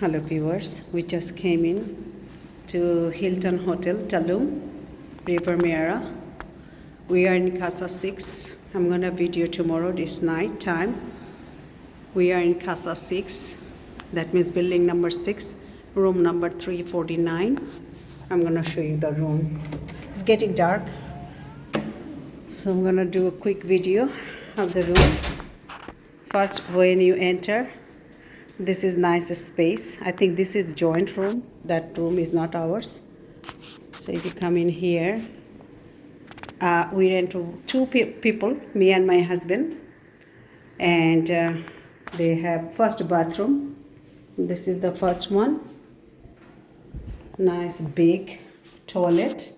Hello viewers, we just came in to Hilton Hotel Tulum Riviera. We are in Casa 6. I'm gonna video tomorrow this night time. We are in Casa 6. That means building number 6, room number 349. I'm gonna show you the room. It's getting dark, so I'm gonna do a quick video of the room. First, when you enter, this is nice space. I think this is joint room. That room is not ours. So if you come in here, we rent to two people, me and my husband, and they have first bathroom. This is the first one. Nice big toilet.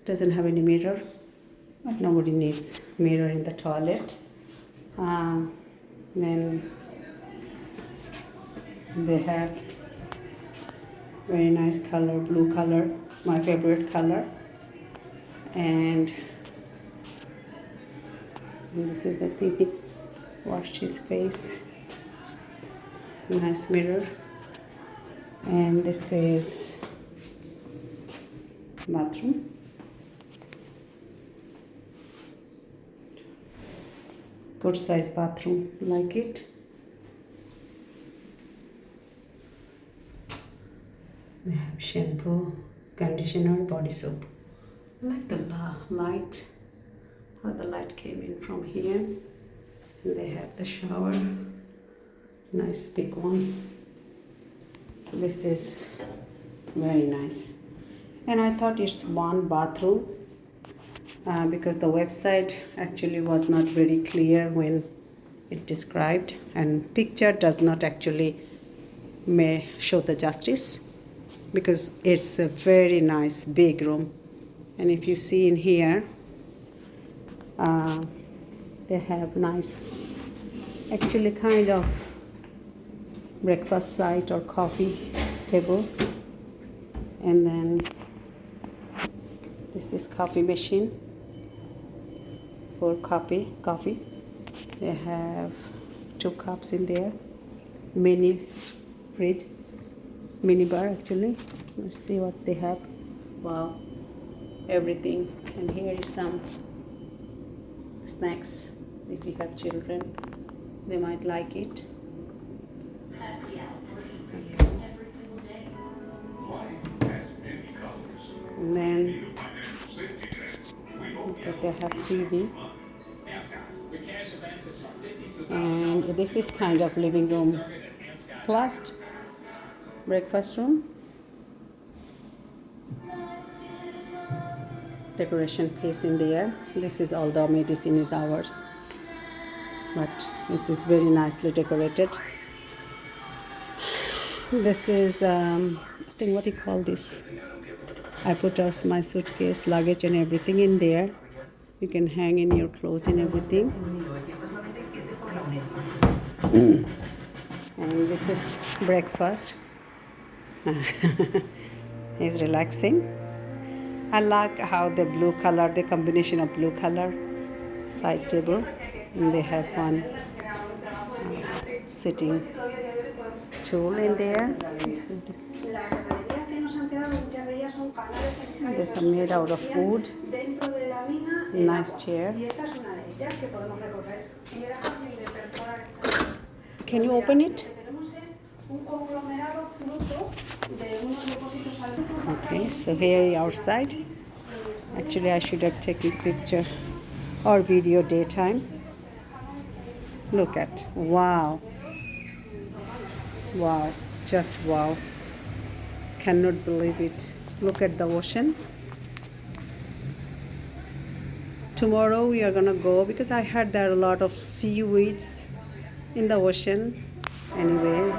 Doesn't have any mirror, but nobody needs mirror in the toilet. Then they have very nice color, blue color, my favorite color. And this is the thing he washed his face. Nice mirror. And this is bathroom. Good size bathroom, like it. They have shampoo, conditioner, body soap. I like the light, how the light came in from here. And they have the shower, nice big one. This is very nice. And I thought it's one bathroom because the website actually was not very clear when it described, and picture does not actually may show the justice, because it's a very nice big room. And if you see in here, they have nice, actually kind of breakfast site or coffee table. And then this is coffee machine for coffee. They have 2 cups in there, mini fridge, mini bar actually. Let's see what they have. Wow, everything. And here is some snacks. If you have children, they might like it. And then they have TV. And this is kind of living room plus breakfast room. Decoration piece in there. This is all the medicine is ours, but it is very nicely decorated. This is I think, what do you call this? I put my suitcase, luggage and everything in there. You can hang in your clothes and everything. And this is breakfast. He's relaxing. I like how the blue color, the combination of blue color side table, and they have one sitting tool in there. This is made out of wood. Nice chair. Can you open it? Okay, so here outside. Actually, I should have taken picture or video daytime. Look at, wow, wow, just wow. Cannot believe it. Look at the ocean. Tomorrow we are gonna go, because I heard there are a lot of seaweeds in the ocean. Anyway,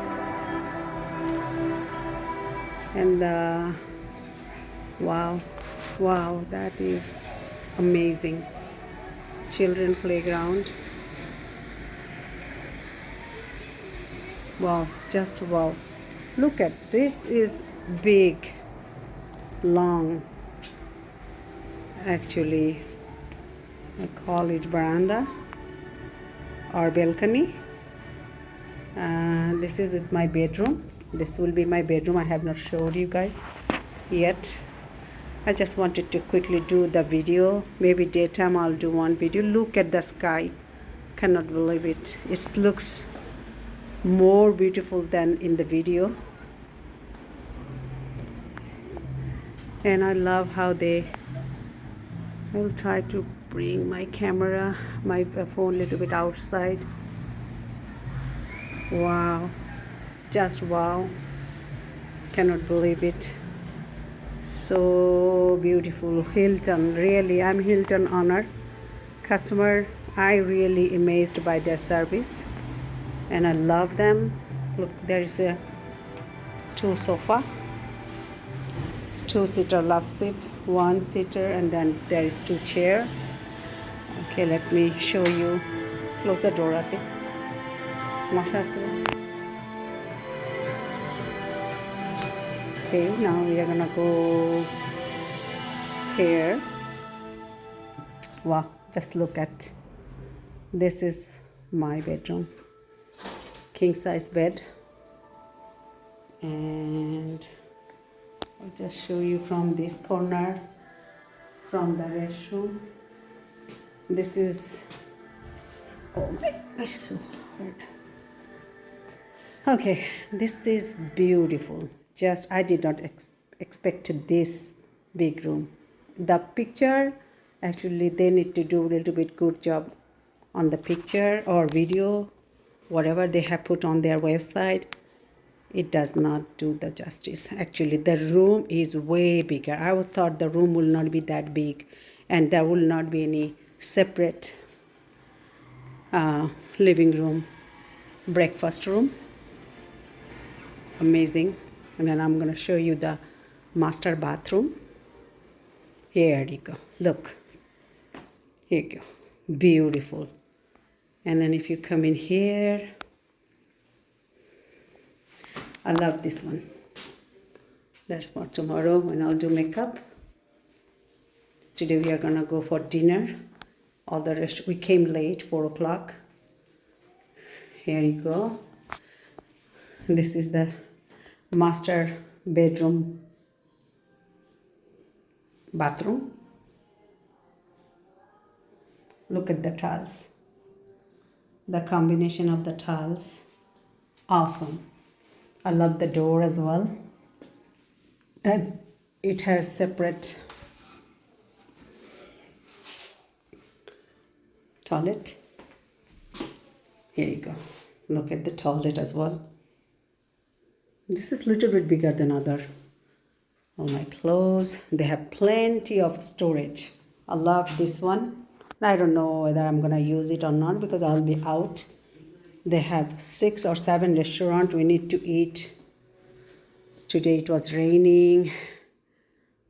and wow, that is amazing. Children playground. Wow, just wow. Look at this, is big, long, actually I call it veranda or balcony. This is with my bedroom. This will be my bedroom. I have not showed you guys yet. I just wanted to quickly do the video. Maybe daytime I'll do one video. Look at the sky. Cannot believe it. It looks more beautiful than in the video. And I love how I will try to bring my camera, my phone a little bit outside. Wow, just wow. Cannot believe it. So beautiful. Hilton, really, I'm Hilton owner customer. I really amazed by their service and I love them. Look, there is a two-seater love seat, one-seater, and then there is two chair. Okay, let me show you. Close the door, Ati. Okay, now we are gonna go here. Wow, just look at this. Is my bedroom, king size bed, and I'll just show you from this corner, from the restroom. This is, oh my gosh, so hard. Okay, this is beautiful. Just I did not expect this big room. The picture, actually they need to do a little bit good job on the picture or video, whatever they have put on their website. It does not do the justice. Actually, the room is way bigger. I thought the room will not be that big and there will not be any separate living room, breakfast room. Amazing. And then I'm going to show you the master bathroom. Here you go. Look. Here you go. Beautiful. And then if you come in here, I love this one. That's for tomorrow when I'll do makeup. Today we are going to go for dinner. All the rest, we came late, 4 o'clock. Here you go. This is the master bedroom bathroom. Look at the tiles. The combination of the tiles, awesome. I love the door as well. And it has separate toilet. Here you go. Look at the toilet as well. This is a little bit bigger than other. All my clothes. They have plenty of storage. I love this one. I don't know whether I'm going to use it or not because I'll be out. They have 6 or 7 restaurants we need to eat. Today it was raining.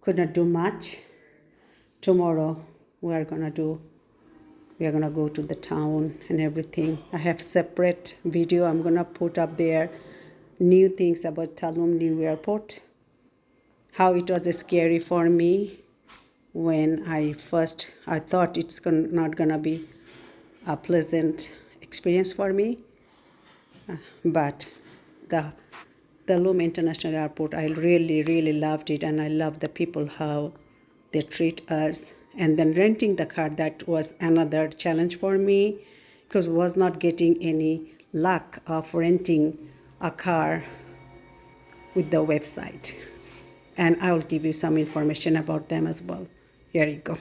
Could not do much. Tomorrow we are going to go to the town and everything. I have separate video I'm going to put up there. New things about Tulum New Airport. How it was scary for me when I thought it's not gonna be a pleasant experience for me. But the Tulum International Airport, I really loved it, and I love the people, how they treat us. And then renting the car, that was another challenge for me because was not getting any luck of renting a car with the website. And I will give you some information about them as well. Here you go.